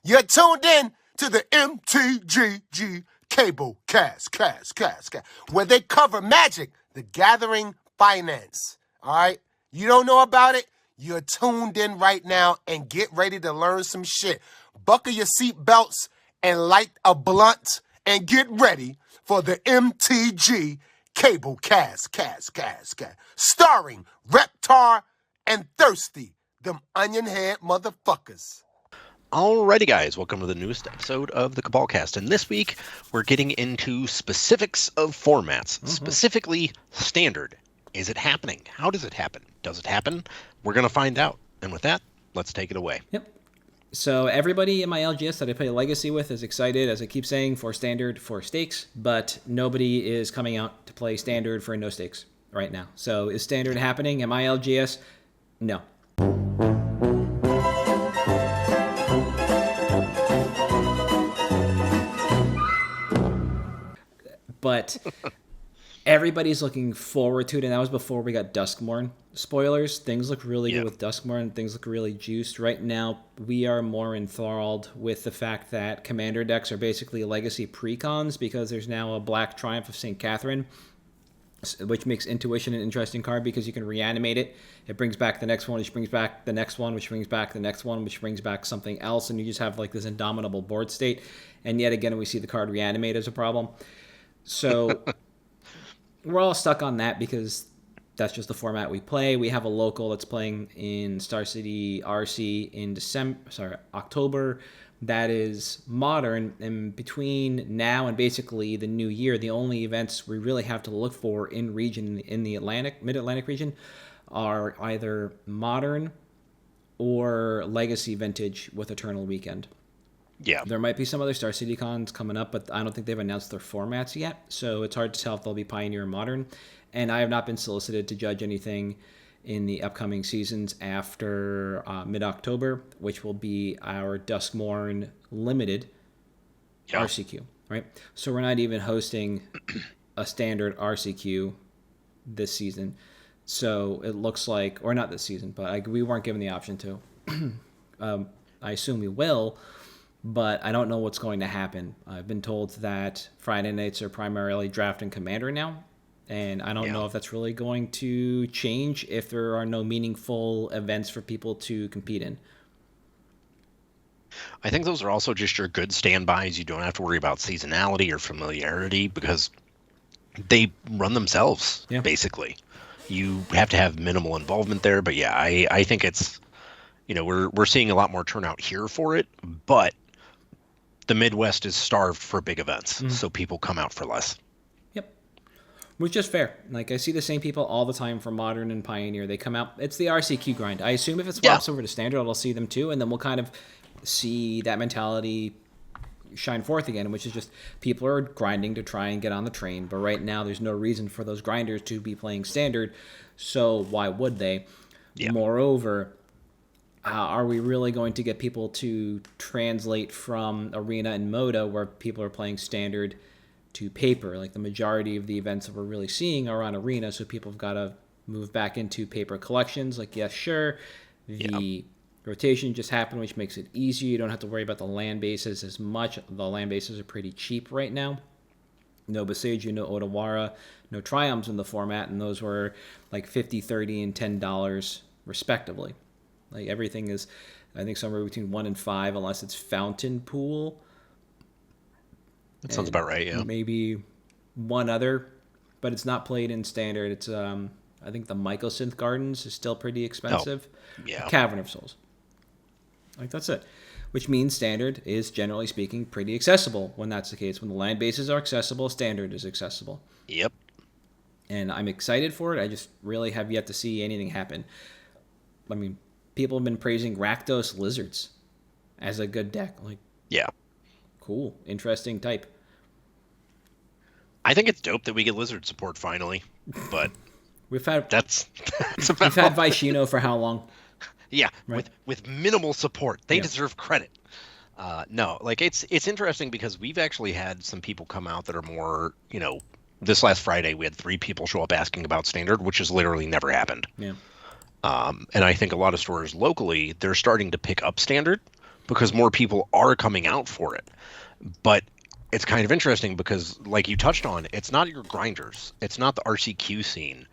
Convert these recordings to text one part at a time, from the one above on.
You're tuned in to the MtG Cabal cast, where they cover Magic, the Gathering Finance. All right? You don't know about it? You're tuned in right now and get ready to learn some shit. Buckle your seatbelts and light a blunt and get ready for the MtG Cabal cast. Starring Reptar and Thirsty, them onion head motherfuckers. Alrighty, guys, welcome to the newest episode of the Cabalcast. And this week, we're getting into specifics of formats, specifically Standard. Is it happening? How does it happen? Does it happen? We're going to find out. And with that, let's take it away. Yep. So everybody in my LGS that I play Legacy with is excited, as I keep saying, for Standard for stakes, but nobody is coming out to play Standard for no stakes right now. So is Standard happening in my LGS? No. But everybody's looking forward to it, and that was before we got Duskmourn. Spoilers, things look really good with Duskmourn. Things look really juiced. Right now, we are more enthralled with the fact that Commander decks are basically Legacy precons because there's now a Black Triumph of St. Catherine, which makes Intuition an interesting card because you can reanimate it. It brings back the next one, which brings back the next one, which brings back the next one, which brings back something else, and you just have like this indomitable board state. And yet again, we see the card reanimate as a problem. So we're all stuck on that because that's just the format we play. We have a local that's playing in Star City RC in October. That is modern, and between now and basically the new year, the only events we really have to look for in the Mid-Atlantic region are either modern or Legacy Vintage with Eternal Weekend. Yeah. There might be some other Star City cons coming up, but I don't think they've announced their formats yet, so it's hard to tell if they'll be Pioneer or Modern. And I have not been solicited to judge anything in the upcoming seasons after mid-October, which will be our Duskmourn Limited RCQ, right? So we're not even hosting a standard RCQ this season. So it looks like, or not this season, but we weren't given the option to. I assume we will, but I don't know what's going to happen. I've been told that Friday nights are primarily Draft and Commander now, and I don't know if that's really going to change if there are no meaningful events for people to compete in. I think those are also just your good standbys. You don't have to worry about seasonality or familiarity because they run themselves, basically. You have to have minimal involvement there, but yeah, I think it's, we're seeing a lot more turnout here for it, but the Midwest is starved for big events, so people come out for less. Yep. Which is fair. Like, I see the same people all the time for Modern and Pioneer. They come out. It's the RCQ grind. I assume if it swaps over to Standard, I'll see them too, and then we'll kind of see that mentality shine forth again, which is just people are grinding to try and get on the train, but right now there's no reason for those grinders to be playing Standard, so why would they? Yeah. Moreover, are we really going to get people to translate from Arena and Moda, where people are playing Standard, to Paper? Like, the majority of the events that we're really seeing are on Arena, so people have got to move back into Paper collections. Like, yes, sure, the rotation just happened, which makes it easier. You don't have to worry about the land bases as much. The land bases are pretty cheap right now. No Boseiju, no Odawara, no Triumphs in the format, and those were like $50, $30, and $10 respectively. Like, everything is, I think, somewhere between 1 and 5, unless it's Fountain Pool. That sounds about right, yeah. Maybe one other, but it's not played in Standard. It's, I think the Mycosynth Gardens is still pretty expensive. Oh, yeah. Cavern of Souls. Like, that's it. Which means Standard is, generally speaking, pretty accessible when that's the case. When the land bases are accessible, Standard is accessible. Yep. And I'm excited for it. I just really have yet to see anything happen. I mean, people have been praising Rakdos Lizards as a good deck. Like, yeah. Cool. Interesting type. I think it's dope that we get Lizard support finally, but we've had that's about we've had Vaishino for how long? Yeah, right? with minimal support. They deserve credit. No, like it's interesting because we've actually had some people come out that are more, this last Friday we had 3 people show up asking about Standard, which has literally never happened. Yeah. And I think a lot of stores locally, they're starting to pick up Standard, because more people are coming out for it. But it's kind of interesting because, like you touched on, it's not your grinders. It's not the RCQ scene.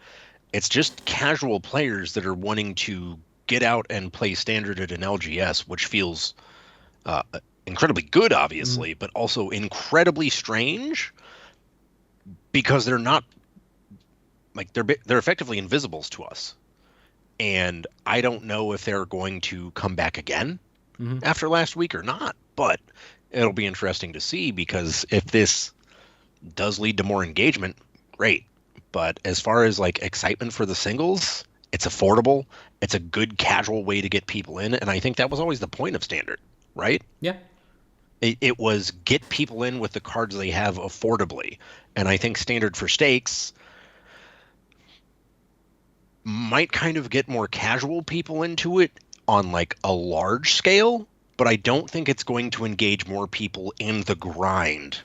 It's just casual players that are wanting to get out and play standard at an LGS, which feels incredibly good, obviously, but also incredibly strange because they're not, like, they're effectively invisibles to us. And I don't know if they're going to come back again after last week or not, but it'll be interesting to see, because if this does lead to more engagement, great. But as far as like excitement for the singles, it's affordable. It's a good casual way to get people in. And I think that was always the point of standard, right? Yeah. It was get people in with the cards they have affordably. And I think standard for stakes might kind of get more casual people into it on like a large scale, but I don't think it's going to engage more people in the grind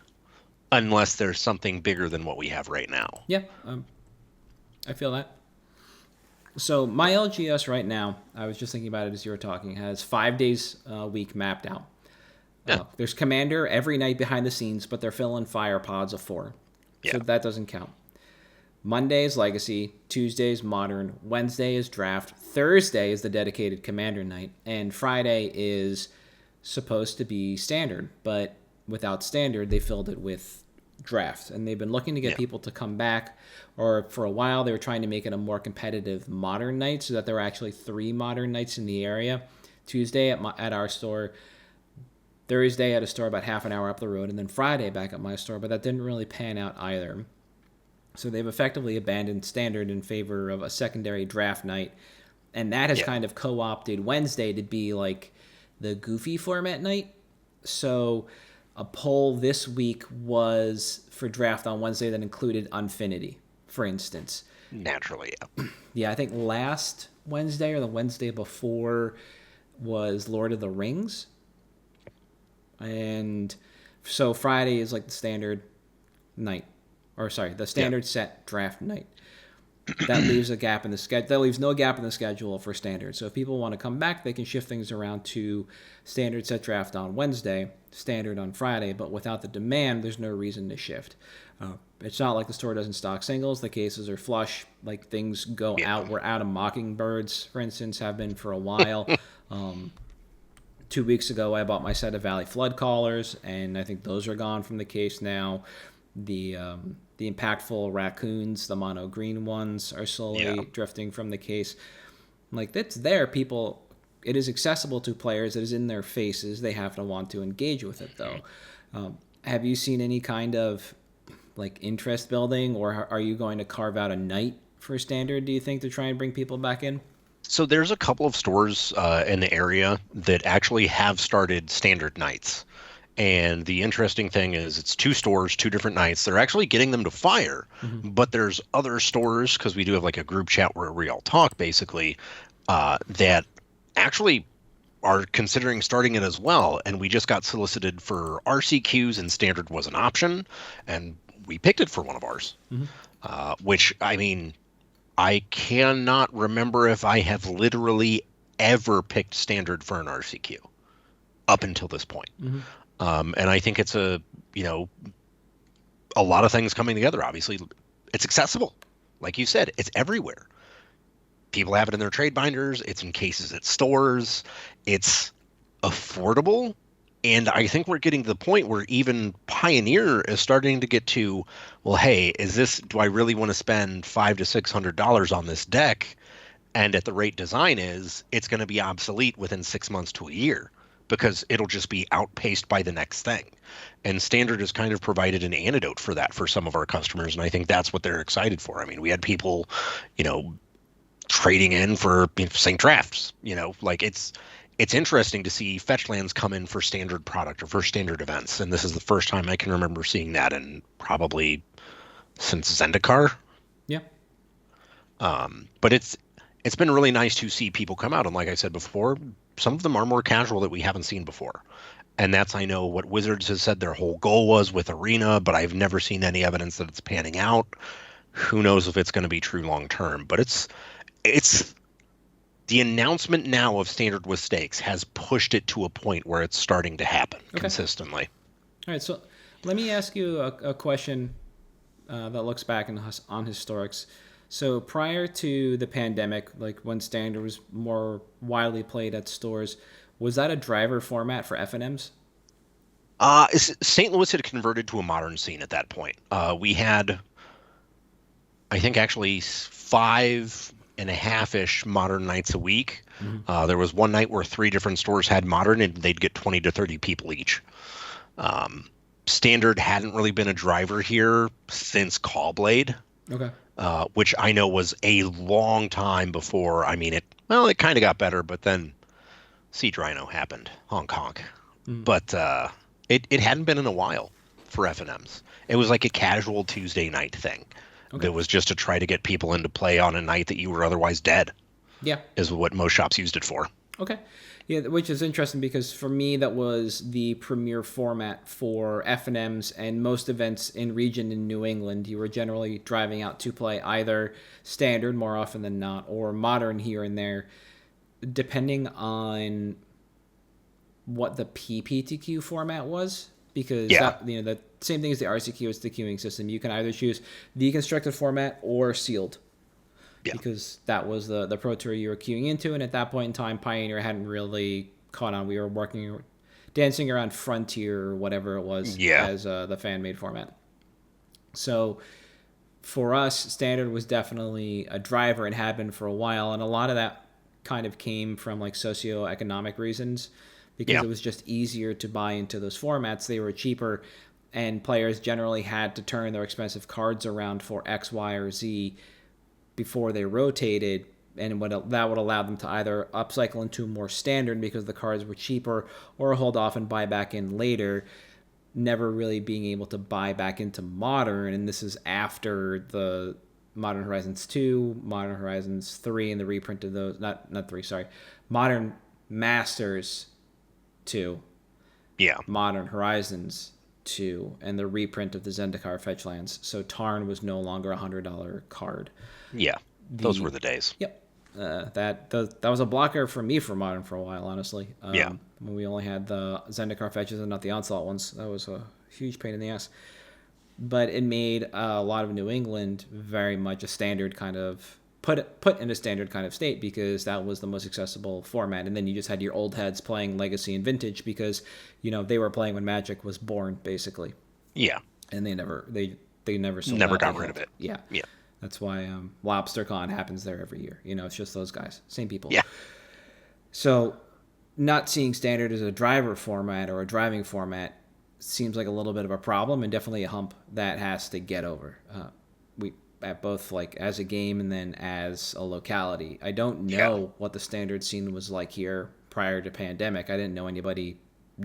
unless there's something bigger than what we have right now. Yeah, I feel that. So my LGS right now, I was just thinking about it as you were talking, has 5 days a week mapped out. Yeah. There's Commander every night behind the scenes, but they're filling fire pods of 4. Yeah. So that doesn't count. Monday is Legacy, Tuesday is Modern, Wednesday is Draft, Thursday is the dedicated Commander night, and Friday is supposed to be Standard, but without Standard, they filled it with Draft, and they've been looking to get people to come back, or for a while they were trying to make it a more competitive Modern night, so that there were actually 3 Modern nights in the area. Tuesday at our store, Thursday at a store about half an hour up the road, and then Friday back at my store, but that didn't really pan out either. So they've effectively abandoned Standard in favor of a secondary Draft night, and that has kind of co-opted Wednesday to be like the goofy format night. So a poll this week was for Draft on Wednesday that included Unfinity, for instance. Naturally, yeah. Yeah, I think last Wednesday or the Wednesday before was Lord of the Rings. And so Friday is like the standard night. Or sorry, the standard set Draft night. That leaves a gap in the schedule. That leaves no gap in the schedule for standard. So if people want to come back, they can shift things around to standard set Draft on Wednesday, standard on Friday. But without the demand, there's no reason to shift. It's not like the store doesn't stock singles. The cases are flush. Like things go out. We're out of Mockingbirds, for instance, have been for a while. 2 weeks ago, I bought my set of Valley Flood Callers, and I think those are gone from the case now. The impactful raccoons, the mono green ones, are slowly drifting from the case. Like, that's there. People, it is accessible to players. It is in their faces. They have to want to engage with it, though. Have you seen any kind of like interest building, or are you going to carve out a night for standard, do you think, to try and bring people back in? So there's a couple of stores in the area that actually have started standard nights. And the interesting thing is it's 2 stores, 2 different nights. They're actually getting them to fire, but there's other stores, because we do have like a group chat where we all talk basically, that actually are considering starting it as well. And we just got solicited for RCQs, and standard was an option, and we picked it for one of ours, which, I mean, I cannot remember if I have literally ever picked standard for an RCQ up until this point. And I think it's a lot of things coming together. Obviously, it's accessible. Like you said, it's everywhere. People have it in their trade binders. It's in cases at stores. It's affordable. And I think we're getting to the point where even Pioneer is starting to get to, well, hey, do I really want to spend $500 to $600 on this deck? And at the rate design is, it's going to be obsolete within 6 months to a year, because it'll just be outpaced by the next thing. And standard has kind of provided an antidote for that for some of our customers, and I think that's what they're excited for. I mean, we had people, trading in for St. Drafts, like it's interesting to see fetch lands come in for standard product or for standard events. And this is the first time I can remember seeing that in probably since Zendikar. Yeah. But it's been really nice to see people come out. And like I said before, some of them are more casual that we haven't seen before. And that's, I know, what Wizards has said their whole goal was with Arena, but I've never seen any evidence that it's panning out. Who knows if it's going to be true long term, but it's The announcement now of standard with stakes has pushed it to a point where it's starting to happen consistently. All right, so let me ask you a question that looks back on historics. So prior to the pandemic, like when standard was more widely played at stores, was that a driver format for FNMs? St. Louis had converted to a modern scene at that point. We had, I think, actually 5.5-ish modern nights a week. Mm-hmm. There was one night where 3 different stores had modern, and they'd get 20 to 30 people each. Standard hadn't really been a driver here since Callblade. Okay. Which I know was a long time before. I mean, it kind of got better, but then Siege Rhino happened. Honk honk. Mm. But it hadn't been in a while for FNMs. It was like a casual Tuesday night thing. Okay. That was just to try to get people into play on a night that you were otherwise dead. Yeah. Is what most shops used it for. Okay. Yeah, which is interesting because for me that was the premier format for FNMs and most events in region in New England. You were generally driving out to play either standard more often than not or modern here and there, depending on what the PPTQ format was. Because the same thing as the RCQ, it's the queuing system. You can either choose the constructed format or sealed. Yeah. Because that was the Pro Tour you were queuing into, and at that point in time, Pioneer hadn't really caught on. We were dancing around Frontier or whatever it was as the fan-made format. So for us, Standard was definitely a driver and had been for a while, and a lot of that kind of came from like socioeconomic reasons because it was just easier to buy into those formats. They were cheaper, and players generally had to turn their expensive cards around for X, Y, or Z before they rotated, and that would allow them to either upcycle into more standard because the cards were cheaper or hold off and buy back in later, never really being able to buy back into modern. And this is after the Modern Horizons 2, Modern Horizons 3, and the reprint of those, not 3, sorry, Modern Masters 2, Modern Horizons 2, and the reprint of the Zendikar Fetchlands. So Tarn was no longer a $100 card. Yeah, those were the days. Yep. That was a blocker for me for Modern for a while, honestly. When we only had the Zendikar fetches and not the Onslaught ones. That was a huge pain in the ass. But it made a lot of New England very much a standard kind of, put in a standard kind of state because that was the most accessible format. And then you just had your old heads playing Legacy and Vintage because, they were playing when Magic was born, basically. Yeah. And they never sold Never got rid of it. Yeah. Yeah. That's why LobsterCon happens there every year. It's just those guys. Same people. Yeah. So not seeing standard as a driver format or a driving format seems like a little bit of a problem and definitely a hump that has to get over. We at both like as a game and then as a locality. I don't know what the standard scene was like here prior to pandemic. I didn't know anybody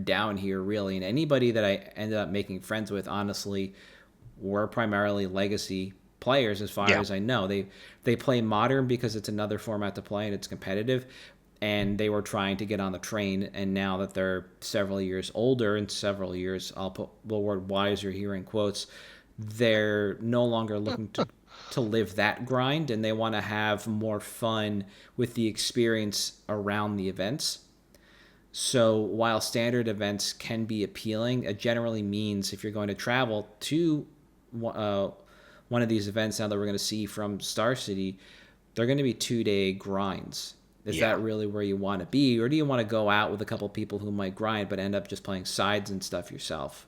down here really, and anybody that I ended up making friends with, honestly, were primarily Legacy players as far as I know. They play Modern because it's another format to play and it's competitive, and they were trying to get on the train, and now that they're several years older and several years, I'll put the word wiser here in quotes, they're no longer looking to live that grind, and they want to have more fun with the experience around the events. So while standard events can be appealing, it generally means if you're going to travel to one of these events now that we're going to see from Star City, they're going to be 2-day grinds. Is that really where you want to be? Or do you want to go out with a couple people who might grind but end up just playing sides and stuff yourself?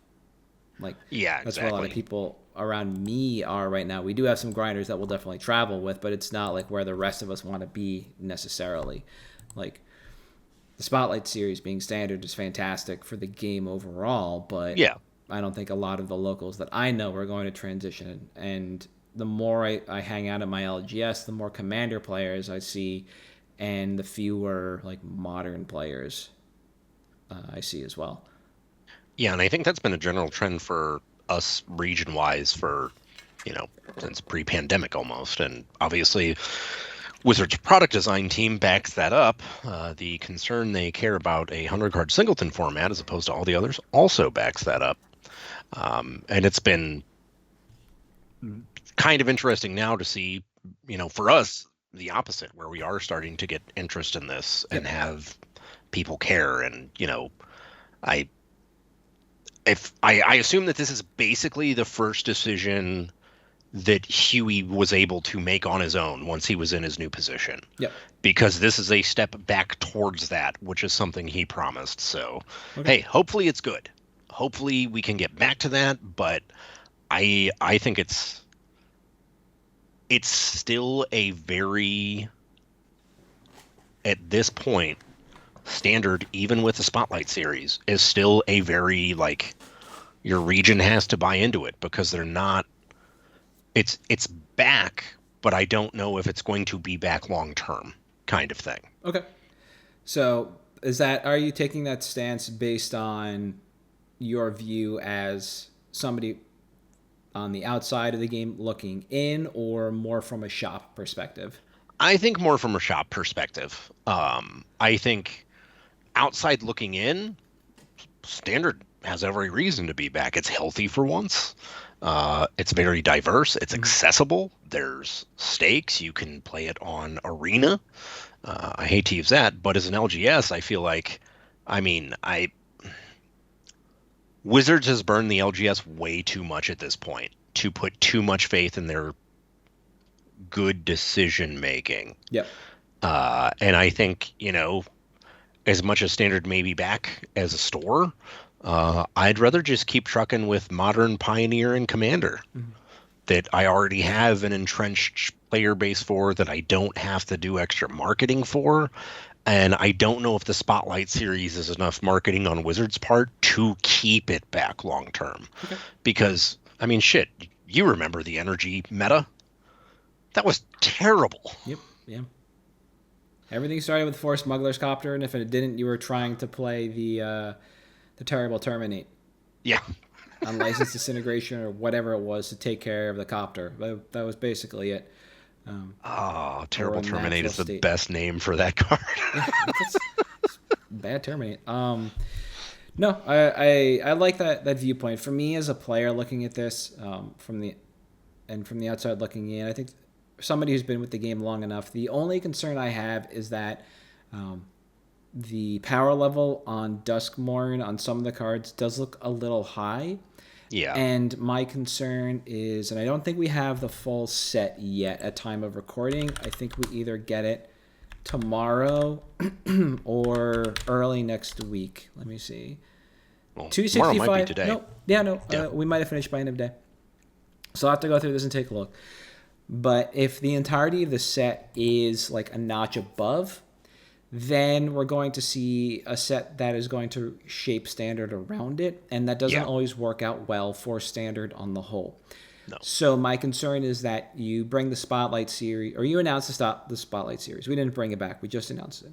That's where a lot of people around me are right now. We do have some grinders that we'll definitely travel with, but it's not like where the rest of us want to be necessarily. Like the Spotlight series being standard is fantastic for the game overall, but I don't think a lot of the locals that I know are going to transition. And the more I hang out at my LGS, the more Commander players I see, and the fewer like Modern players I see as well. Yeah, and I think that's been a general trend for us region-wise for, since pre-pandemic almost. And obviously, Wizards' product design team backs that up. The concern they care about a 100-card singleton format as opposed to all the others also backs that up. And it's been kind of interesting now to see, for us, the opposite, where we are starting to get interest in this and have people care. And I assume that this is basically the first decision that Huey was able to make on his own once he was in his new position. Yep. Because this is a step back towards that, which is something he promised. So, hey, hopefully it's good. Hopefully we can get back to that, but I think it's still a very, at this point, Standard, even with the Spotlight series, is still a very, like, your region has to buy into it, because they're not, it's back, but I don't know if it's going to be back long term, kind of thing. Okay. So are you taking that stance based on your view as somebody on the outside of the game looking in, or more from a shop perspective? I think more from a shop perspective. I think outside looking in, Standard has every reason to be back. It's healthy for once. It's very diverse. It's accessible. There's stakes. You can play it on Arena. I hate to use that, but as an LGS, I feel like, Wizards has burned the LGS way too much at this point to put too much faith in their good decision making. Yep. And I think, as much as Standard may be back as a store, I'd rather just keep trucking with Modern, Pioneer, and Commander that I already have an entrenched player base for, that I don't have to do extra marketing for. And I don't know if the Spotlight series is enough marketing on Wizards' part to keep it back long term. Okay. Because, shit, you remember the energy meta? That was terrible. Yep, yeah. Everything started with Force Smuggler's Copter, and if it didn't, you were trying to play the terrible Terminate. Yeah. Unlicensed Disintegration or whatever it was to take care of the Copter. That was basically it. Terrible Terminate is the best name for that card. It's bad Terminate. No, I like that viewpoint. For me as a player looking at this, from the outside looking in, I think somebody who's been with the game long enough, the only concern I have is that the power level on Duskmourn on some of the cards does look a little high. Yeah. And my concern is, and I don't think we have the full set yet at time of recording. I think we either get it tomorrow or early next week. Let me see. Well, 265. Tomorrow might be today. No. We might have finished by end of day. So I'll have to go through this and take a look. But if the entirety of the set is like a notch above, then we're going to see a set that is going to shape Standard around it, and that doesn't always work out well for Standard on the whole. No. So my concern is that you bring the Spotlight series, or you announce the Spotlight series. We didn't bring it back. We just announced it.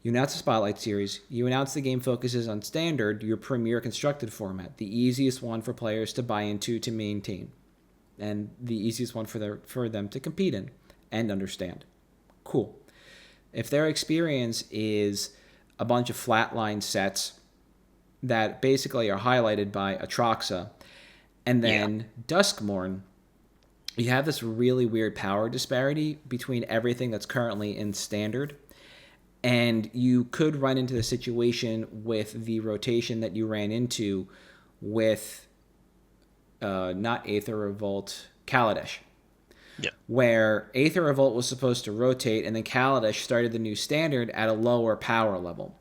You announce the Spotlight series. You announce the game focuses on Standard, your premier constructed format, the easiest one for players to buy into, to maintain, and the easiest one for them to compete in and understand. Cool. If their experience is a bunch of flatline sets that basically are highlighted by Atraxa, and then Duskmourn, you have this really weird power disparity between everything that's currently in Standard, and you could run into the situation with the rotation that you ran into with not Aether Revolt, Kaladesh. Yeah. Where Aether Revolt was supposed to rotate, and then Kaladesh started the new Standard at a lower power level.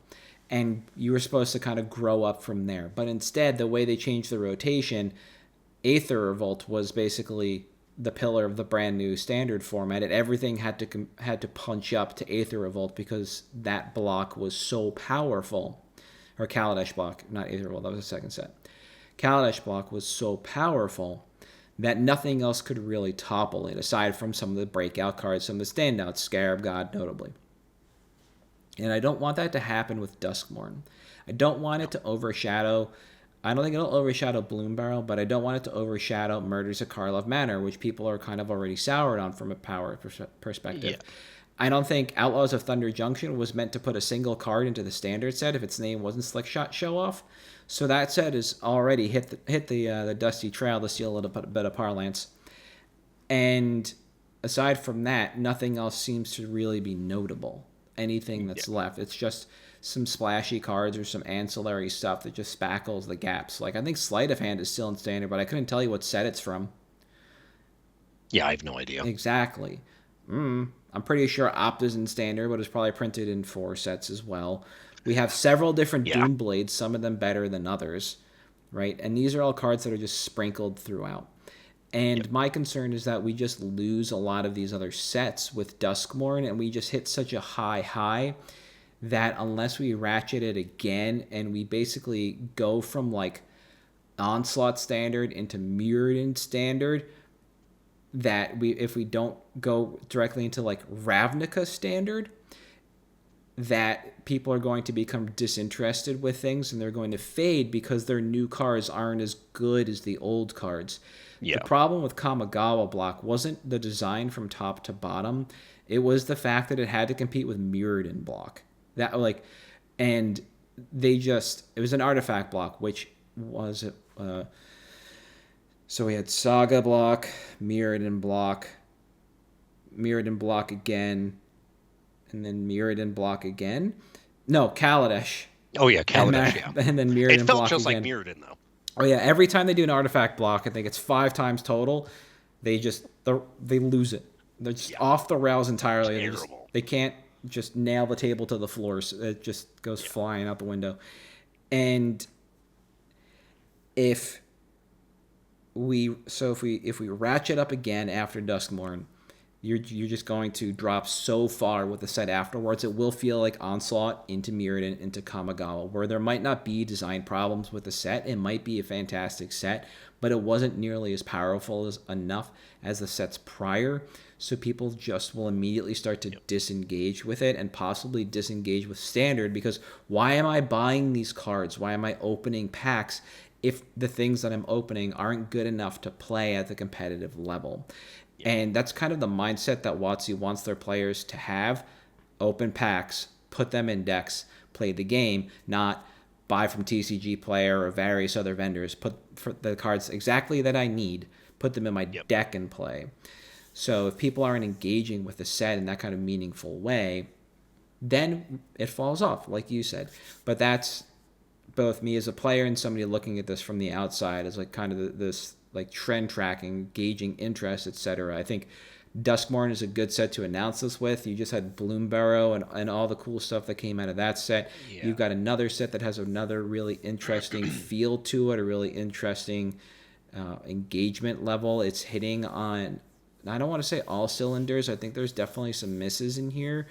And you were supposed to kind of grow up from there. But instead, the way they changed the rotation, Aether Revolt was basically the pillar of the brand new Standard format, and everything had to punch up to Aether Revolt because that block was so powerful. Or Kaladesh block, not Aether Revolt, that was the second set. Kaladesh block was so powerful that nothing else could really topple it, aside from some of the breakout cards, some of the standouts, Scarab God notably. And I don't want that to happen with Duskmourn. I don't want it to overshadow, I don't think it'll overshadow Bloom Barrel, but I don't want it to overshadow Murders of Karlov Manor, which people are kind of already soured on from a power perspective. Yeah. I don't think Outlaws of Thunder Junction was meant to put a single card into the Standard set if its name wasn't Slick Shot Show Off. So that set has already hit the dusty trail to steal a little bit of parlance. And aside from that, nothing else seems to really be notable. Anything that's left, it's just some splashy cards or some ancillary stuff that just spackles the gaps. Like, I think Sleight of Hand is still in standard, but I couldn't tell you what set it's from. Yeah, I have no idea. Exactly. I'm pretty sure Opta's in standard, but it's probably printed in 4 sets as well. We have several different Doom Blades, some of them better than others, right? And these are all cards that are just sprinkled throughout. And my concern is that we just lose a lot of these other sets with Duskmourn, and we just hit such a high that unless we ratchet it again and we basically go from like Onslaught standard into Mirrodin standard, that if we don't go directly into like Ravnica standard, that people are going to become disinterested with things and they're going to fade because their new cards aren't as good as the old cards. The problem with Kamigawa block wasn't the design from top to bottom. It was the fact that it had to compete with Mirrodin block. And it was an artifact block, which was so we had Saga block, Mirrodin block again, and then Mirrodin block again. No, Kaladesh. Oh yeah, Kaladesh. And then Mirrodin block again. It felt just like Mirrodin though. Oh yeah, every time they do an artifact block, I think it's 5 times total, they lose it. They're just off the rails entirely. They can't just nail the table to the floor. So it just goes flying out the window. And if we ratchet up again after Duskmourn, you're just going to drop so far with the set afterwards. It will feel like Onslaught into Mirrodin into Kamigawa, where there might not be design problems with the set. It might be a fantastic set, but it wasn't nearly as powerful enough as the sets prior. So people just will immediately start to disengage with it and possibly disengage with standard, because why am I buying these cards? Why am I opening packs if the things that I'm opening aren't good enough to play at the competitive level? And that's kind of the mindset that WotC wants their players to have. Open packs, put them in decks, play the game, not buy from TCG Player or various other vendors, put for the cards exactly that I need, put them in my deck and play. So if people aren't engaging with the set in that kind of meaningful way, then it falls off, like you said. But that's both me as a player and somebody looking at this from the outside as like kind of this like trend tracking, gauging interest, etc. I think Duskmourn is a good set to announce this with. You just had Bloomburrow and all the cool stuff that came out of that set. You've got another set that has another really interesting feel to it, a really interesting engagement level. It's hitting on, I don't want to say all cylinders. I think there's definitely some misses in here,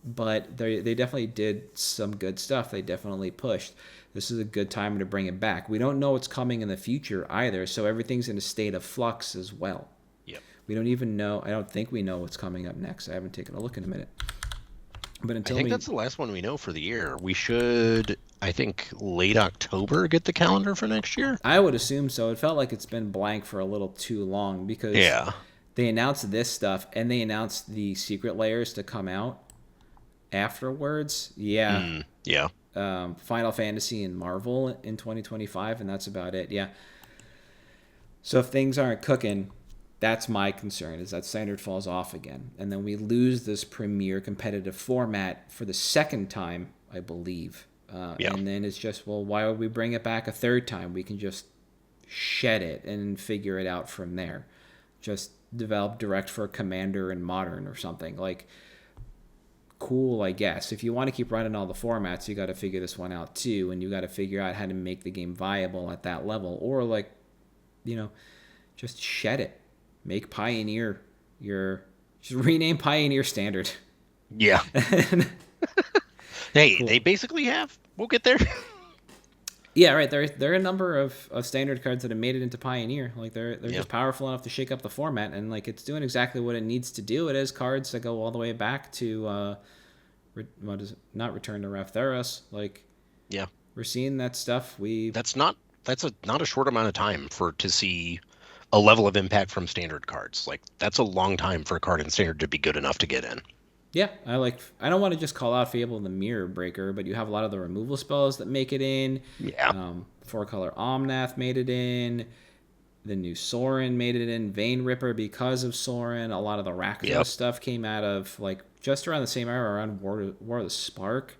but they definitely did some good stuff. They definitely pushed. This is a good time to bring it back. We don't know what's coming in the future either, so everything's in a state of flux as well. We don't even know. I don't think we know what's coming up next. I haven't taken a look in a minute. But until I think that's the last one we know for the year. We should, I think, late October get the calendar for next year. I would assume so. It felt like it's been blank for a little too long because they announced this stuff and they announced the secret layers to come out afterwards. Final Fantasy and Marvel in 2025, and that's about it. So if things aren't cooking, that's my concern, is that standard falls off again. And then we lose this premier competitive format for the second time, I believe. And then it's just, well, why would we bring it back a third time? We can just shed it and figure it out from there. Just develop direct for Commander and Modern or something. Like, cool, I guess. If you want to keep running all the formats, you got to figure this one out too, and you got to figure out how to make the game viable at that level. Or, like, just shed it. Make Pioneer just rename Pioneer Standard. Hey, cool. They basically have. We'll get there. Right. There are a number of standard cards that have made it into Pioneer. Like they're just powerful enough to shake up the format, and like it's doing exactly what it needs to do. It has cards that go all the way back to what is it? Not Return to Ravtheros. Like we're seeing that stuff. That's not a short amount of time to see a level of impact from standard cards. Like that's a long time for a card in standard to be good enough to get in. I don't want to just call out Fable the Mirror Breaker, but you have a lot of the removal spells that make it in. 4-color Omnath made it in. The new Sorin made it in. Vein Ripper because of Sorin. A lot of the Rakdos stuff came out of like just around the same era, around War of the Spark.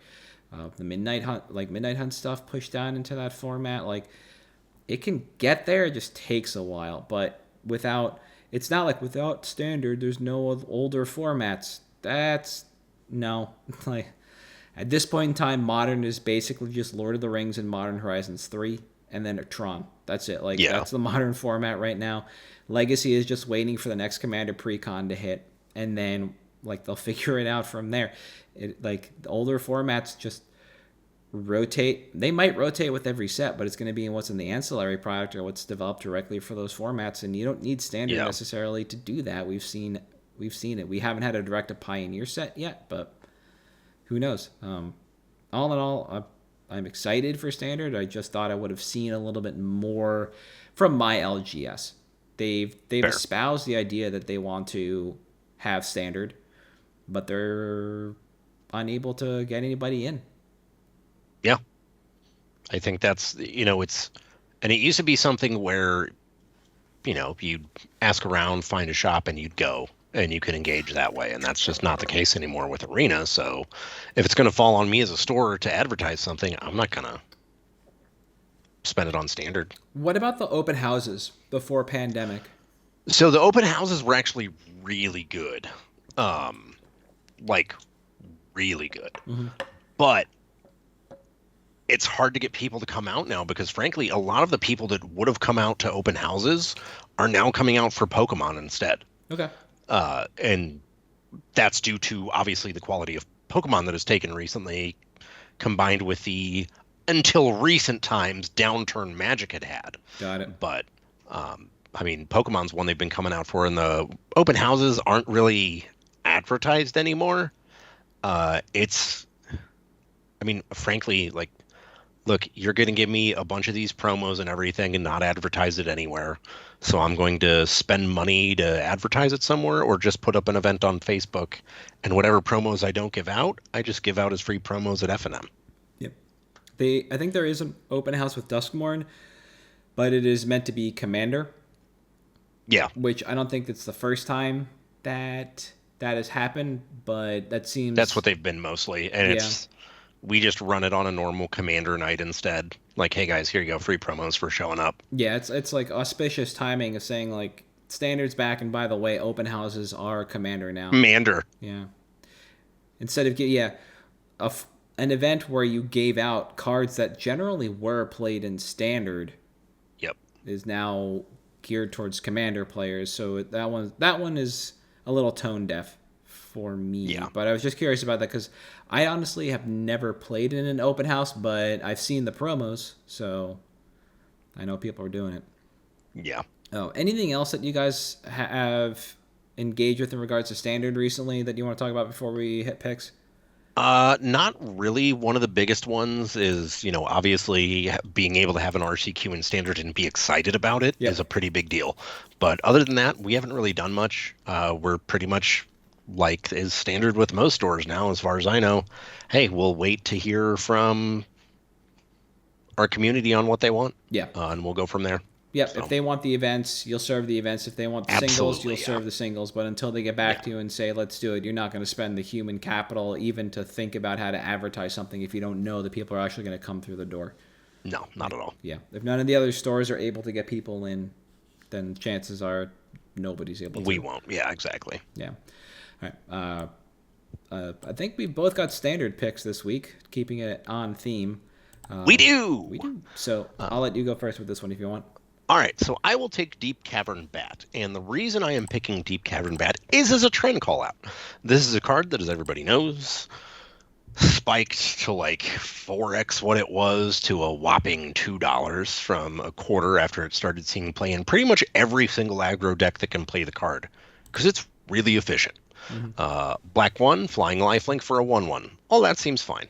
The Midnight Hunt stuff pushed down into that format. Like it can get there, it just takes a while. But it's not like without Standard, there's no older formats. No. Like at this point in time, Modern is basically just Lord of the Rings and Modern Horizons 3, and then Tron. That's it. Like that's the Modern format right now. Legacy is just waiting for the next Commander Precon to hit, and then like they'll figure it out from there. Like the older formats just rotate. They might rotate with every set, but it's going to be in what's in the ancillary product or what's developed directly for those formats, and you don't need Standard necessarily to do that. We've seen it. We haven't had a direct to Pioneer set yet, but who knows? All in all, I'm excited for Standard. I just thought I would have seen a little bit more from my LGS. They've espoused the idea that they want to have Standard, but they're unable to get anybody in. Yeah. I think that's, and it used to be something where, you'd ask around, find a shop, and you'd go, and you could engage that way. And that's just not the case anymore with Arena. So if it's going to fall on me as a store to advertise something, I'm not going to spend it on Standard. What about the open houses before pandemic? So the open houses were actually really good. Really good. Mm-hmm. But it's hard to get people to come out now because, frankly, a lot of the people that would have come out to open houses are now coming out for Pokemon instead. Okay. And that's due to, obviously, the quality of Pokemon that has taken recently, combined with the, until recent times, downturn Magic had. Got it. But, Pokemon's one they've been coming out for, and the open houses aren't really advertised anymore. Frankly, look, you're going to give me a bunch of these promos and everything and not advertise it anywhere. So I'm going to spend money to advertise it somewhere or just put up an event on Facebook, and whatever promos I don't give out, I just give out as free promos at F&M. Yep. I think there is an open house with Duskmorn, but it is meant to be Commander. Yeah. Which I don't think it's the first time that has happened, but that's what they've been mostly. And we just run it on a normal Commander night instead. Like, hey guys, here you go, free promos for showing up. Yeah, it's like auspicious timing of saying like Standard's back, and by the way, open houses are Commander now. Commander. Yeah. Instead of an event where you gave out cards that generally were played in Standard. Yep. Is now geared towards Commander players, so that one is a little tone deaf for me. Yeah. But I was just curious about that because I honestly have never played in an open house, but I've seen the promos, so I know people are doing it. Yeah. Oh, anything else that you guys have engaged with in regards to Standard recently that you want to talk about before we hit picks? Not really. One of the biggest ones is, obviously being able to have an RCQ in Standard and be excited about it is a pretty big deal. But other than that, we haven't really done much. We're pretty much like is Standard with most stores now, as far as I know. Hey, we'll wait to hear from our community on what they want. Yeah. And we'll go from there. Yep. So. If they want the events, you'll serve the events. If they want the singles, you'll serve the singles. But until they get back to you and say, let's do it, you're not going to spend the human capital even to think about how to advertise something if you don't know that people are actually going to come through the door. No, not at all. Yeah. If none of the other stores are able to get people in, then chances are nobody's able to. We won't. Yeah, exactly. Yeah. All right. I think we both got Standard picks this week, keeping it on theme. We do. So I'll let you go first with this one if you want. All right, so I will take Deep Cavern Bat, and the reason I am picking Deep Cavern Bat is as a trend call-out. This is a card that, as everybody knows, spiked to like 4x what it was to a whopping $2 from a quarter after it started seeing play in pretty much every single aggro deck that can play the card, because it's really efficient. Mm-hmm. Black 1, flying lifelink for a 1/1. All that seems fine.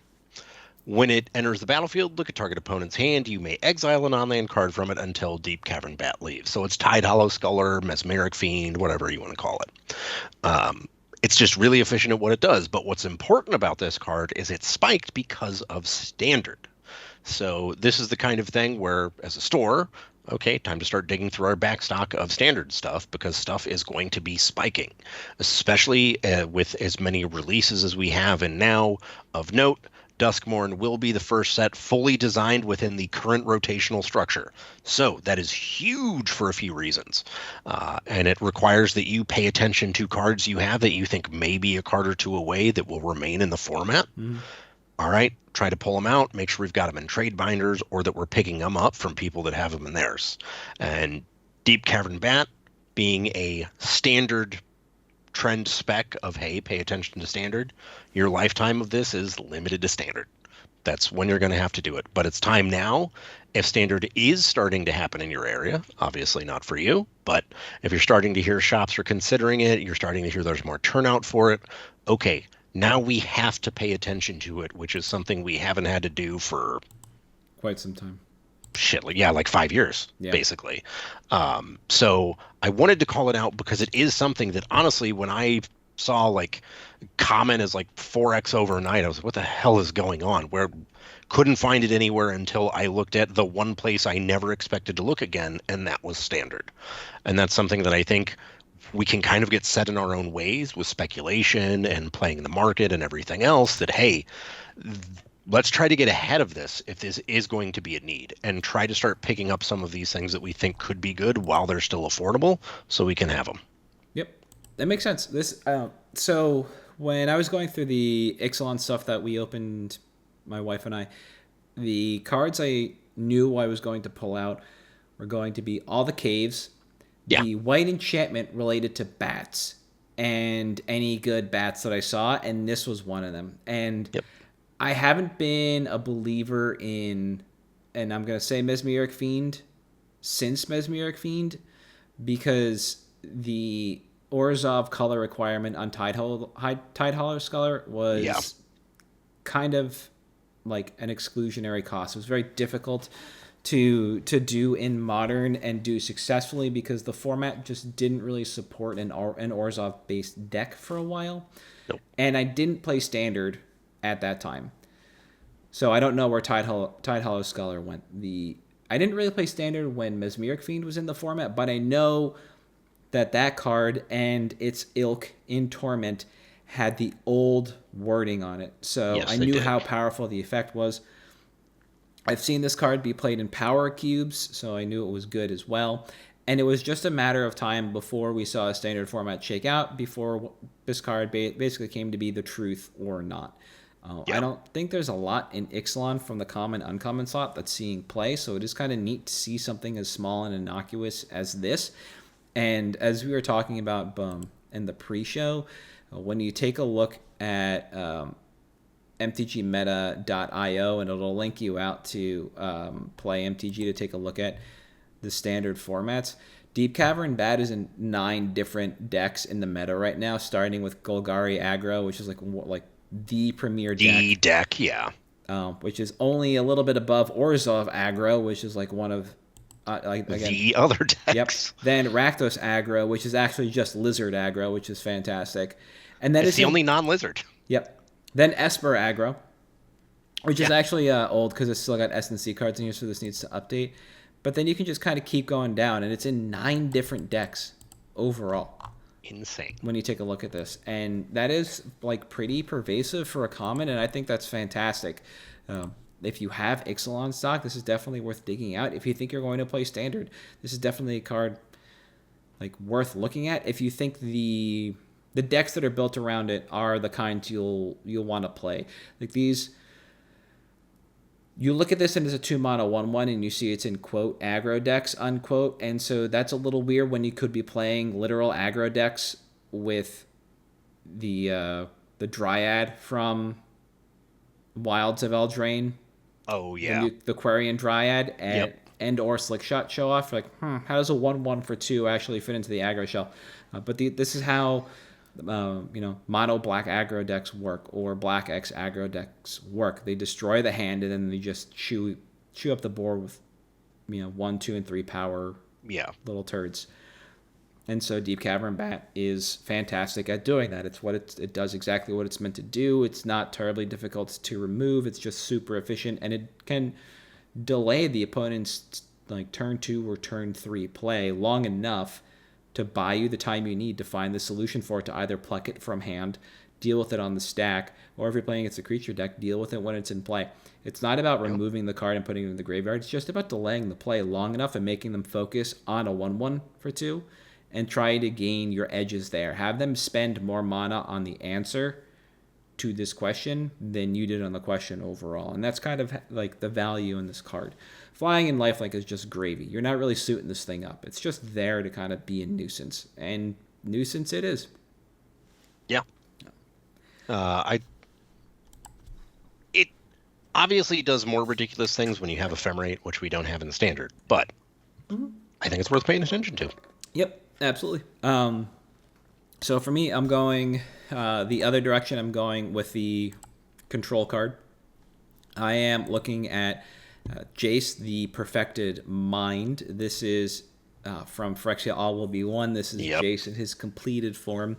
When it enters the battlefield, look at target opponent's hand. You may exile an on-land card from it until Deep Cavern Bat leaves. So it's Tide Hollow Sculler, Mesmeric Fiend, whatever you want to call it. It's just really efficient at what it does. But what's important about this card is it's spiked because of Standard. So this is the kind of thing where, as a store, okay, time to start digging through our back stock of standard stuff because stuff is going to be spiking, especially with as many releases as we have. And now, of note, Duskmourn will be the first set fully designed within the current rotational structure. So that is huge for a few reasons. And it requires that you pay attention to cards you have that you think may be a card or two away that will remain in the format. All right, try to pull them out, make sure we've got them in trade binders or that we're picking them up from people that have them in theirs. And Deep Cavern Bat being a standard trend spec of, hey, pay attention to standard, your lifetime of this is limited to standard. That's when you're going to have to do it. But it's time now. If standard is starting to happen in your area, obviously not for you, but if you're starting to hear shops are considering it, you're starting to hear there's more turnout for it, okay, now we have to pay attention to it, which is something we haven't had to do for quite some time. Shit, like 5 years, basically. So I wanted to call it out because it is something that, honestly, when I saw like common as like 4x overnight, I was like, what the hell is going on? Where couldn't find it anywhere until I looked at the one place I never expected to look again, and that was standard. And that's something that I think we can kind of get set in our own ways with speculation and playing the market and everything else that, hey, let's try to get ahead of this if this is going to be a need and try to start picking up some of these things that we think could be good while they're still affordable so we can have them. Yep, that makes sense. So when I was going through the Ixalan stuff that we opened, my wife and I, the cards I knew I was going to pull out were going to be all the caves, the white enchantment related to bats, and any good bats that I saw, and this was one of them. And I haven't been a believer in, and I'm going to say Mesmeric Fiend, since Mesmeric Fiend, because the Orzhov color requirement on Tidehollow Scholar was kind of like an exclusionary cost. It was very difficult to do in Modern and do successfully because the format just didn't really support an Orzhov-based deck for a while. Nope. And I didn't play Standard at that time. So I don't know where Tidehollow Scholar went. I didn't really play Standard when Mesmeric Fiend was in the format, but I know that card and its ilk in Torment had the old wording on it. So I knew how powerful the effect was. I've seen this card be played in power cubes, so I knew it was good as well. And it was just a matter of time before we saw a standard format shake out, before this card basically came to be the truth or not. I don't think there's a lot in Ixalan from the common uncommon slot that's seeing play, so it is kind of neat to see something as small and innocuous as this. And as we were talking about in the pre-show, when you take a look at mtgmeta.io, and it'll link you out to Play MTG to take a look at the standard formats. Deep Cavern Bat is in 9 different decks in the meta right now, starting with Golgari Aggro, which is like the premier deck. The deck, which is only a little bit above Orzhov Aggro, which is like one of again, the other decks. Yep. Then Rakdos Aggro, which is actually just Lizard Aggro, which is fantastic. And then it's the only non-lizard. Yep. Then Esper Aggro, which is actually old because it's still got S&C cards in here, so this needs to update. But then you can just kind of keep going down, and it's in 9 different decks overall. Insane. When you take a look at this. And that is like pretty pervasive for a common, and I think that's fantastic. If you have Ixalan stock, this is definitely worth digging out. If you think you're going to play Standard, this is definitely a card like worth looking at. If you think the decks that are built around it are the kinds you'll want to play. Like these, you look at this and it's a 2-mana 1/1 and you see it's in quote aggro decks unquote, and so that's a little weird when you could be playing literal aggro decks with the Dryad from Wilds of Eldraine. Oh yeah, the Quarian Dryad and or Slickshot show off. Like, how does a 1/1 for 2 actually fit into the aggro shell? But this is how mono black aggro decks work, or black X aggro decks work. They destroy the hand and then they just chew up the board with 1, 2, and 3 power little turds. And so Deep Cavern Bat is fantastic at doing that. It does exactly what it's meant to do. It's not terribly difficult to remove. It's just super efficient, and it can delay the opponent's like turn 2 or turn 3 play long enough to buy you the time you need to find the solution for it, to either pluck it from hand, deal with it on the stack, or if you're playing against a creature deck, deal with it when it's in play. It's not about removing the card and putting it in the graveyard. It's just about delaying the play long enough and making them focus on a 1/1 for 2 and trying to gain your edges there. Have them spend more mana on the answer to this question than you did on the question overall. And that's kind of like the value in this card. Flying and Lifelink is just gravy. You're not really suiting this thing up. It's just there to kind of be a nuisance. And nuisance it is. Yeah. It obviously does more ridiculous things when you have Ephemerate, which we don't have in the standard. But I think it's worth paying attention to. Yep, absolutely. So for me, I'm going the other direction. I'm going with the control card. I am looking at Jace, the Perfected Mind. This is from Phyrexia All Will Be One. This is Jace in his completed form.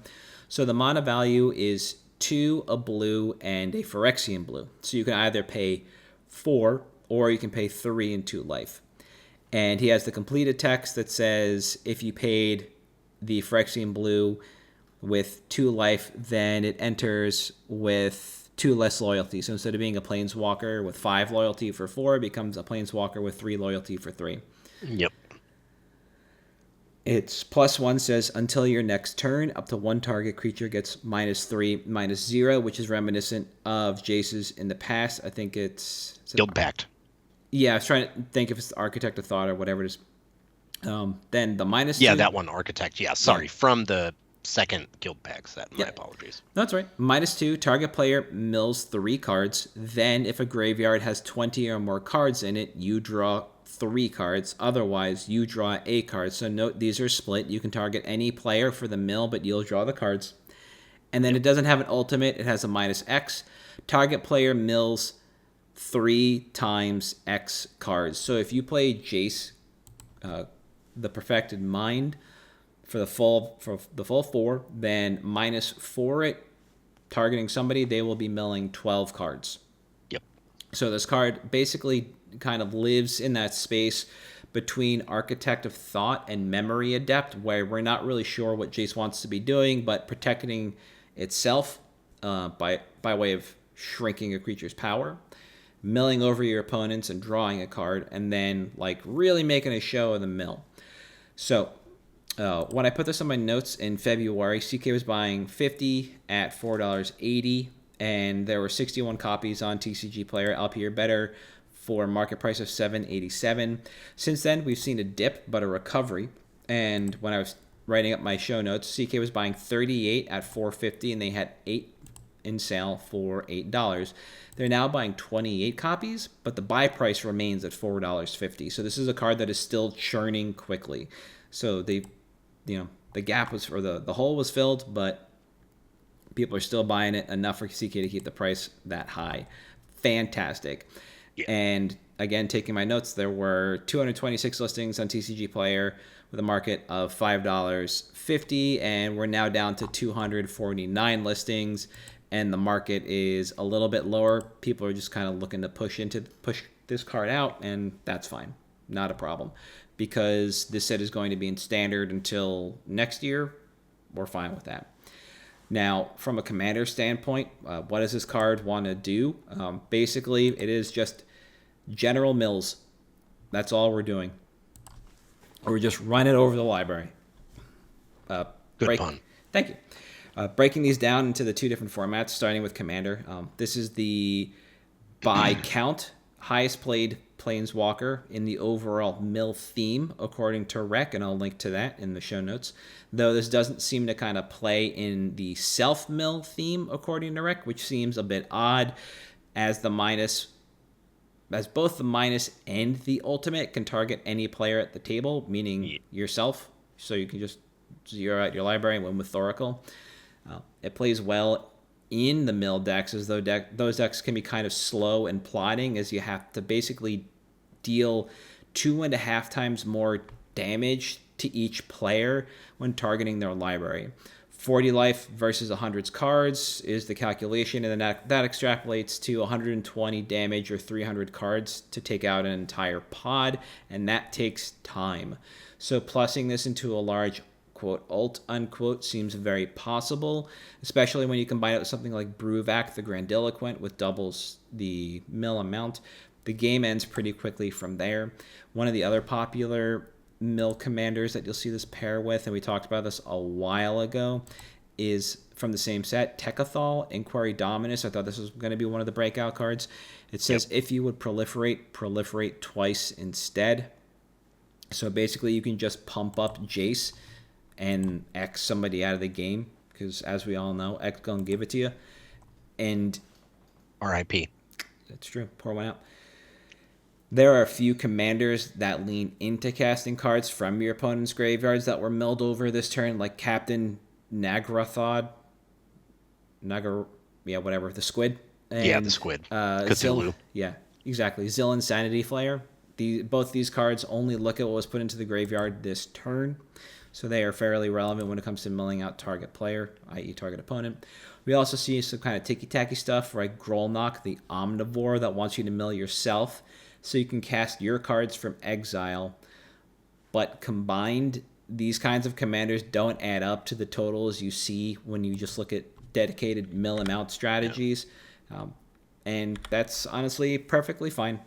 So the mana value is 2, a blue, and a Phyrexian blue. So you can either pay 4 or you can pay 3 and 2 life. And he has the completed text that says if you paid the Phyrexian blue with 2 life, then it enters with 2 less loyalty. So instead of being a Planeswalker with 5 loyalty for 4, it becomes a Planeswalker with 3 loyalty for 3. Yep. Its +1 says until your next turn, up to 1 target creature gets -3/-0, which is reminiscent of Jace's in the past. I think it's Guild Pact. Yeah, I was trying to think if it's the Architect of Thought or whatever it is. Then the -2. Yeah, that one, Architect. Yeah, sorry, from the second Guild Pact set. My apologies. That's right. -2, target player mills 3 cards. Then if a graveyard has 20 or more cards in it, you draw 3 cards. Otherwise, you draw a card. So note these are split. You can target any player for the mill, but you'll draw the cards. And then it doesn't have an ultimate. It has a -X. Target player mills 3 times X cards. So if you play Jace, the Perfected Mind, for the full 4, then -4 it, targeting somebody, they will be milling 12 cards. Yep. So this card basically kind of lives in that space between Architect of Thought and Memory Adept, where we're not really sure what Jace wants to be doing, but protecting itself by way of shrinking a creature's power, milling over your opponents and drawing a card, and then like really making a show of the mill. So when I put this on my notes in February, CK was buying 50 at $4.80, and there were 61 copies on TCG Player. LP or better for market price of $7.87. Since then, we've seen a dip, but a recovery. And when I was writing up my show notes, CK was buying 38 at $4.50, and they had 8 in sale for $8. They're now buying 28 copies, but the buy price remains at $4.50. So this is a card that is still churning quickly. So the gap was, or the hole was filled, but people are still buying it enough for CK to keep the price that high. Fantastic. Yeah. And again, taking my notes, there were 226 listings on TCG Player with a market of $5.50, and we're now down to 249 listings, and the market is a little bit lower. People are just kind of looking to push this card out, and that's fine. Not a problem. Because this set is going to be in standard until next year, we're fine with that. Now, from a commander standpoint, what does this card want to do? Basically, it is just general mills. That's all we're doing. Or we just run it over the library. Good pun. Thank you. Breaking these down into the 2 different formats, starting with commander. This is the by count highest played Planeswalker in the overall mill theme, according to Rec, and I'll link to that in the show notes. Though this doesn't seem to kind of play in the self-mill theme, according to Rec, which seems a bit odd, as both the minus and the ultimate can target any player at the table, meaning yourself. So you can just zero out your library and win with Thoracle. It plays well in the mill decks, as though those decks can be kind of slow and plodding, as you have to basically deal 2.5 times more damage to each player when targeting their library. 40 life versus 100 cards is the calculation, and then that extrapolates to 120 damage or 300 cards to take out an entire pod, and that takes time. So plussing this into a large quote alt unquote seems very possible, especially when you combine it with something like Bruvac the Grandiloquent, with doubles the mill amount. The game ends pretty quickly from there. One of the other popular mill commanders that you'll see this pair with, and we talked about this a while ago, is from the same set, Techathal, Inquiry Dominus. I thought this was going to be one of the breakout cards. It says if you would proliferate twice instead. So basically you can just pump up Jace and X somebody out of the game, because as we all know, X gonna give it to you. And R.I.P. That's true. Pour one out. There are a few commanders that lean into casting cards from your opponent's graveyards that were milled over this turn, like Captain Nagrathod. Whatever, the squid. And, the squid. Cthulhu. Exactly. Zill Insanity Flare. Both these cards only look at what was put into the graveyard this turn, so they are fairly relevant when it comes to milling out target player, i.e. target opponent. We also see some kind of ticky-tacky stuff like Grolnok, the Omnivore, that wants you to mill yourself, so you can cast your cards from exile. But combined, these kinds of commanders don't add up to the totals you see when you just look at dedicated mill them out strategies. And that's honestly perfectly fine.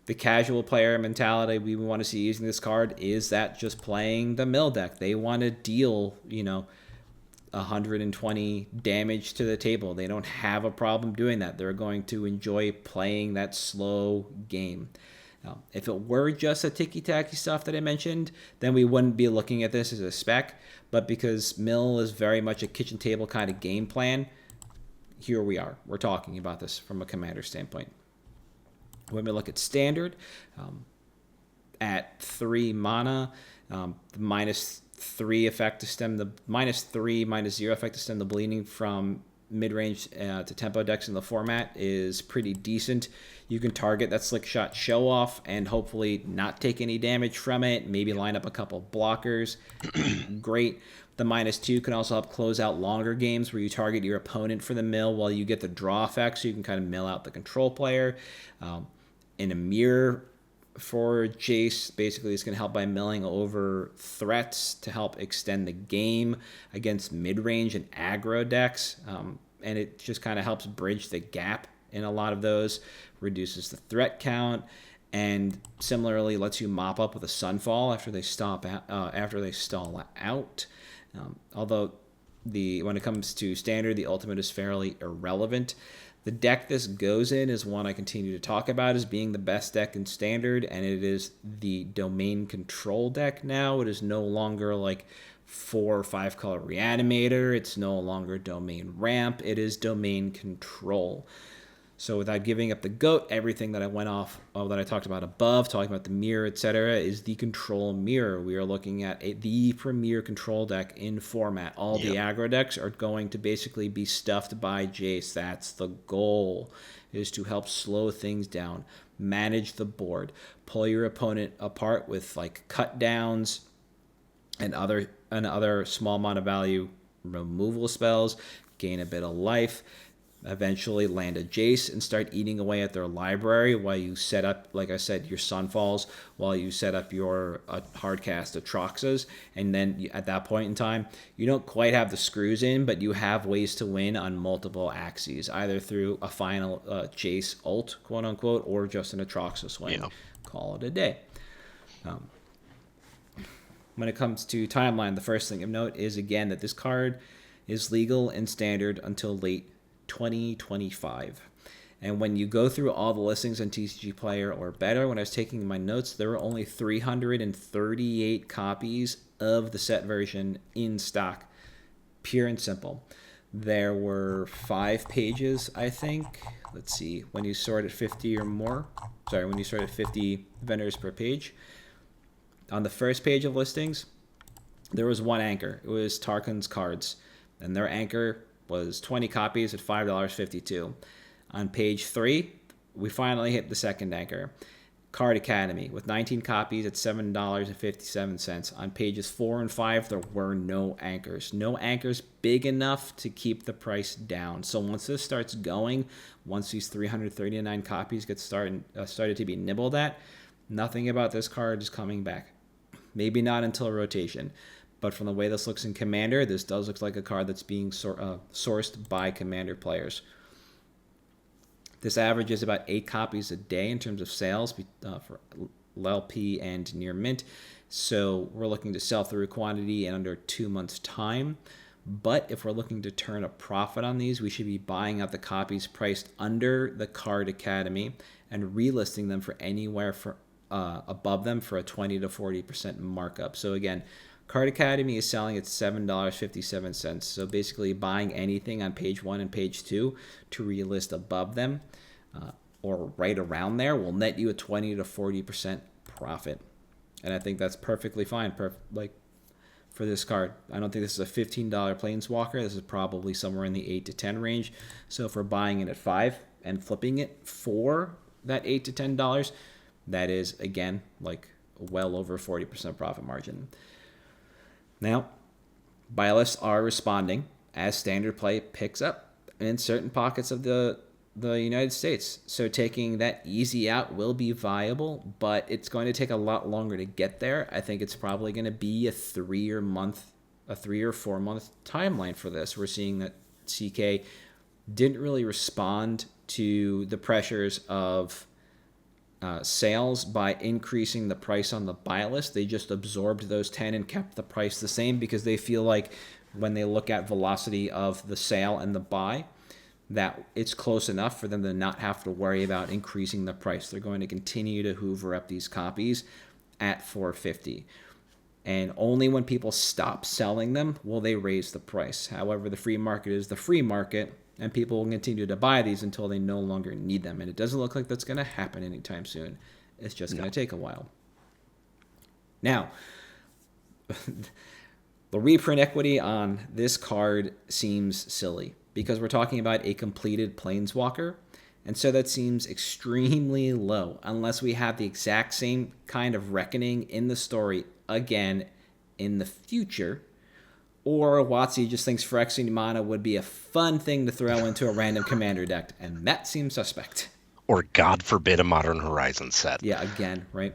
The casual player mentality we want to see using this card is that just playing the mill deck. They want to deal, 120 damage to the table. They don't have a problem doing that. They're going to enjoy playing that slow game. If it were just the ticky-tacky stuff that I mentioned, then we wouldn't be looking at this as a spec. But because mill is very much a kitchen table kind of game plan, here we are. We're talking about this from a commander standpoint. When we look at standard, at 3 mana, the -3 effect to stem the -3, -0 effect to stem the bleeding from mid-range to tempo decks in the format is pretty decent. You can target that Slick Shot Show Off and hopefully not take any damage from it. Maybe line up a couple blockers. Great. The -2 can also help close out longer games where you target your opponent for the mill while you get the draw effect, so you can kind of mill out the control player. In a mirror for Jace, basically it's going to help by milling over threats to help extend the game against mid-range and aggro decks. And it just kind of helps bridge the gap in a lot of those, reduces the threat count, and similarly lets you mop up with a Sunfall after they stall out. Although when it comes to standard, the ultimate is fairly irrelevant. The deck this goes in is one I continue to talk about as being the best deck in standard, and it is the domain control deck now. It is no longer like 4 or 5 color Reanimator. It's no longer domain ramp. It is domain control. So without giving up the GOAT, everything that I talked about above, talking about the mirror, etc., is the control mirror. We are looking at the premier control deck in format. All the aggro decks are going to basically be stuffed by Jace. That's the goal, is to help slow things down, manage the board, pull your opponent apart with like cut downs and other small amount of value removal spells, gain a bit of life, eventually land a Jace and start eating away at their library while you set up, like I said, your Sunfalls, while you set up your hardcast Atroxas. And then at that point in time, you don't quite have the screws in, but you have ways to win on multiple axes, either through a final Jace ult, quote unquote, or just an Atroxa swing. Call it a day. When it comes to timeline, the first thing of note is, again, that this card is legal and standard until late 2025. And when you go through all the listings on TCG Player or better, when I was taking my notes, there were only 338 copies of the set version in stock. Pure and simple. There were 5 pages, I think. Let's see, when you sort at 50 or more. When you sort at 50 vendors per page. On the first page of listings, there was one anchor. It was Tarkin's Cards. And their anchor was 20 copies at $5.52. On page 3, we finally hit the second anchor. Card Academy with 19 copies at $7.57. On pages 4 and 5, there were no anchors. No anchors big enough to keep the price down. So once this starts going, once these 339 copies get started to be nibbled at, nothing about this card is coming back. Maybe not until rotation. But from the way this looks in Commander, this does look like a card that's being sourced by Commander players. This averages about 8 copies a day in terms of sales for LP and near mint. So we're looking to sell through quantity in under 2 months' time. But if we're looking to turn a profit on these, we should be buying out the copies priced under the Card Academy and relisting them for anywhere above them for a 20 to 40% markup. So again, Card Academy is selling at $7.57. So basically buying anything on page 1 and page 2 to relist above them or right around there will net you a 20 to 40% profit. And I think that's perfectly fine for this card. I don't think this is a $15 Planeswalker. This is probably somewhere in the 8 to 10 range. So if we're buying it at $5 and flipping it for that $8 to $10, that is, again, like well over 40% profit margin. Now, buy lists are responding as standard play picks up in certain pockets of the United States. So taking that easy out will be viable, but it's going to take a lot longer to get there. I think it's probably going to be a 3 or 4 month timeline for this. We're seeing that CK didn't really respond to the pressures of sales by increasing the price on the buy list. They just absorbed those 10 and kept the price the same because they feel like when they look at velocity of the sale and the buy, that it's close enough for them to not have to worry about increasing the price. They're going to continue to hoover up these copies at $4.50. And only when people stop selling them will they raise the price. However, the free market is the free market, and people will continue to buy these until they no longer need them. And it doesn't look like that's going to happen anytime soon. It's just going to take a while. Now, the reprint equity on this card seems silly because we're talking about a completed Planeswalker. And so that seems extremely low unless we have the exact same kind of reckoning in the story again in the future. Or WotC just thinks Phyrexian Mana would be a fun thing to throw into a random commander deck, and that seems suspect. Or, God forbid, a Modern Horizons set. Yeah, again, right?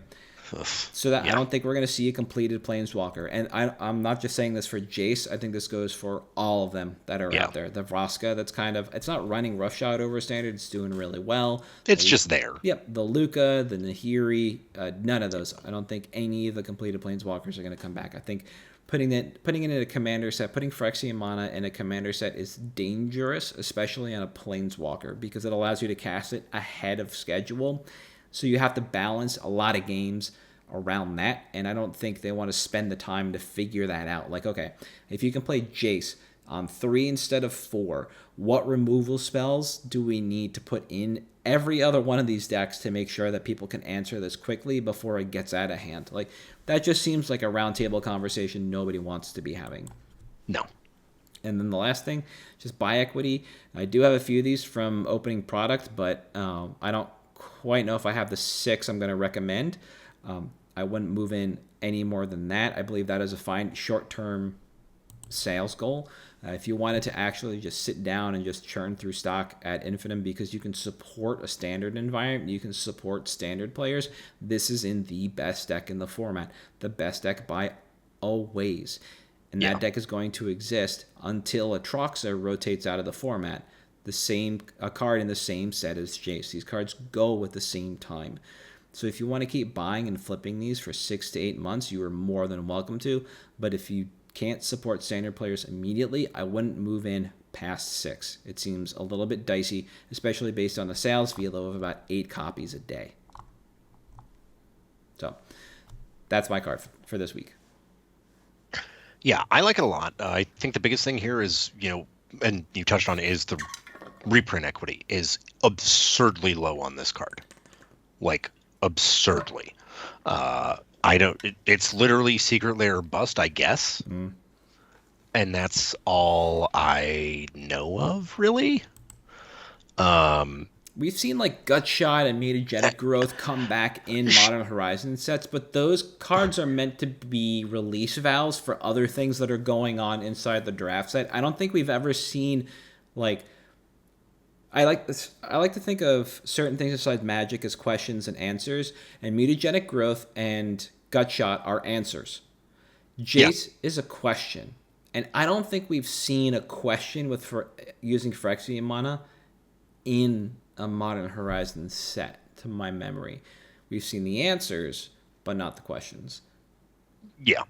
So that I don't think we're going to see a completed Planeswalker. And I'm not just saying this for Jace. I think this goes for all of them that are out there. The Vraska, that's kind of, it's not running roughshod over standard. It's doing really well. It's just there. Yep. The Luca, the Nahiri, none of those. I don't think any of the completed Planeswalkers are going to come back. I think putting it in a commander set, putting Phyrexian Mana in a commander set is dangerous, especially on a Planeswalker, because it allows you to cast it ahead of schedule. So you have to balance a lot of games around that, and I don't think they want to spend the time to figure that out. Like, okay, if you can play Jace on 3 instead of 4, what removal spells do we need to put in every other one of these decks to make sure that people can answer this quickly before it gets out of hand? Like, that just seems like a roundtable conversation nobody wants to be having. No. And then the last thing, just buy equity. I do have a few of these from opening product, but I don't quite know if I have the 6 I'm going to recommend. I wouldn't move in any more than that. I believe that is a fine short-term sales goal. If you wanted to actually just sit down and just churn through stock at infinitum because you can support a standard environment, you can support standard players, this is in the best deck in the format. The best deck by always. And that deck is going to exist until Atraxa rotates out of the format. A card in the same set as Jace. These cards go at the same time. So if you want to keep buying and flipping these for 6 to 8 months, you are more than welcome to. But if you can't support standard players immediately, I wouldn't move in past 6. It seems a little bit dicey, especially based on the sales velo of about 8 copies a day. So that's my card for this week. Yeah, I like it a lot. I think the biggest thing here is, and you touched on it, is the reprint equity is absurdly low on this card. Like, absurdly. It's literally Secret Lair or bust, I guess. And that's all I know of, really. we've seen like Gutshot and Mutagenic Growth come back in Modern Horizon sets, but those cards are meant to be release valves for other things that are going on inside the draft set. I don't think we've ever seen like I like to think of certain things inside Magic as questions and answers, and Mutagenic Growth and Gutshot are answers. Jace is a question, and I don't think we've seen a question with using Phyrexian mana in a Modern Horizon set, to my memory. We've seen the answers, but not the questions. Yeah,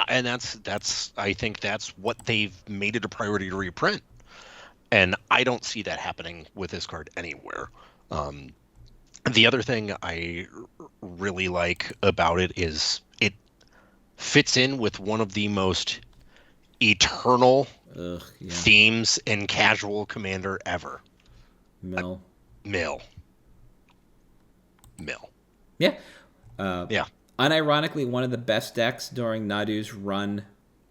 and that's I think that's what they've made it a priority to reprint. And I don't see that happening with this card anywhere. The other thing I really like about it is it fits in with one of the most eternal themes in casual Commander ever. Mill. Yeah. Unironically, one of the best decks during Nadu's run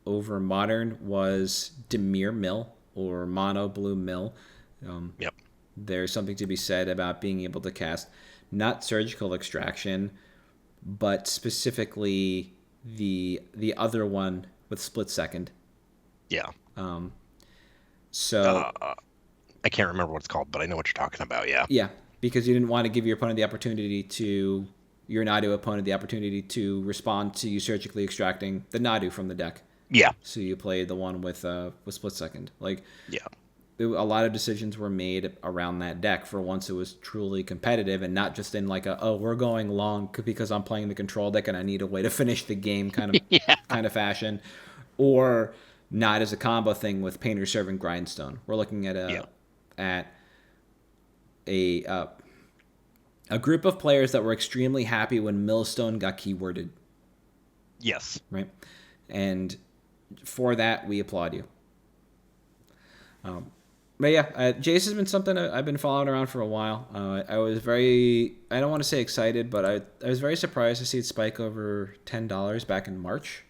over Modern was Dimir Mill, or Mono Blue Mill. There's something to be said about being able to cast not Surgical Extraction, but specifically the other one with Split Second. Yeah. So I can't remember what it's called, but I know what you're talking about. Yeah. Yeah, because you didn't want to give your opponent the opportunity to your Nadu opponent the opportunity to respond to you surgically extracting the Nadu from the deck. Yeah. So you played the one with Split Second. Yeah. A lot of decisions were made around that deck for once it was truly competitive and not just in we're going long because I'm playing the control deck and I need a way to finish the game kind of fashion, or not as a combo thing with Painter Servant Grindstone. We're looking at a group of players that were extremely happy when Millstone got keyworded. Yes. Right. And for that, we applaud you. But yeah, Jace has been something I've been following around for a while. I was I don't want to say excited, but I was very surprised to see it spike over $10 back in March.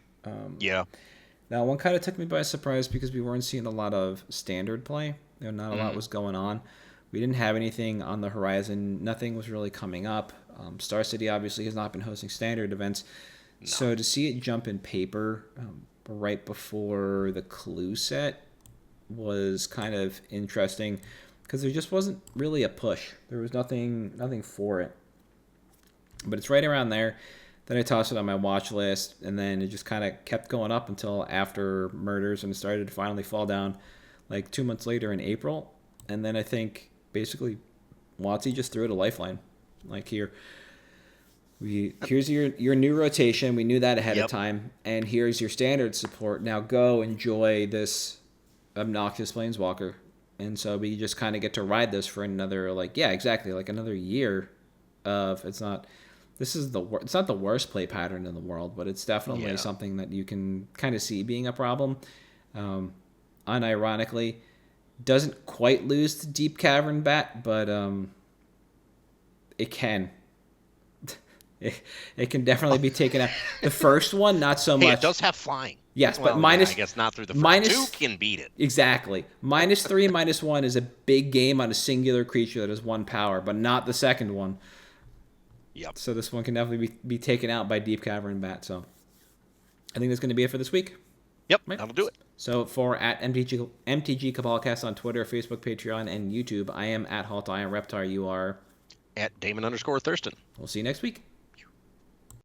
Now, one kind of took me by surprise because we weren't seeing a lot of standard play. Not a lot was going on. We didn't have anything on the horizon. Nothing was really coming up. Star City obviously has not been hosting standard events. No. So to see it jump in paper right before the Clue set was kind of interesting because there just wasn't really a push. There was nothing for it. But it's right around there. Then I tossed it on my watch list, and then it just kind of kept going up until after Murders, and it started to finally fall down 2 months later in April. And then I think basically WotC just threw it a lifeline. Here's your new rotation. We knew that ahead of time. And here's your standard support. Now go enjoy this obnoxious Planeswalker. And so we just kind of get to ride this for another, another year of, it's not the worst play pattern in the world, but it's definitely something that you can kind of see being a problem. Unironically, doesn't quite lose to Deep Cavern Bat, but it can. It can definitely be taken out. The first one, not so much. It does have flying. Yes, but minus... I guess not through the first two can beat it. Exactly. -3, -1 is a big game on a singular creature that has 1 power, but not the second one. Yep. So this one can definitely be taken out by Deep Cavern Bat. So I think that's going to be it for this week. Yep, that'll do it. So for at MtG Cabalcast on Twitter, Facebook, Patreon, and YouTube, I am at Halt I am Reptar. You are at Damon_Thurston. We'll see you next week.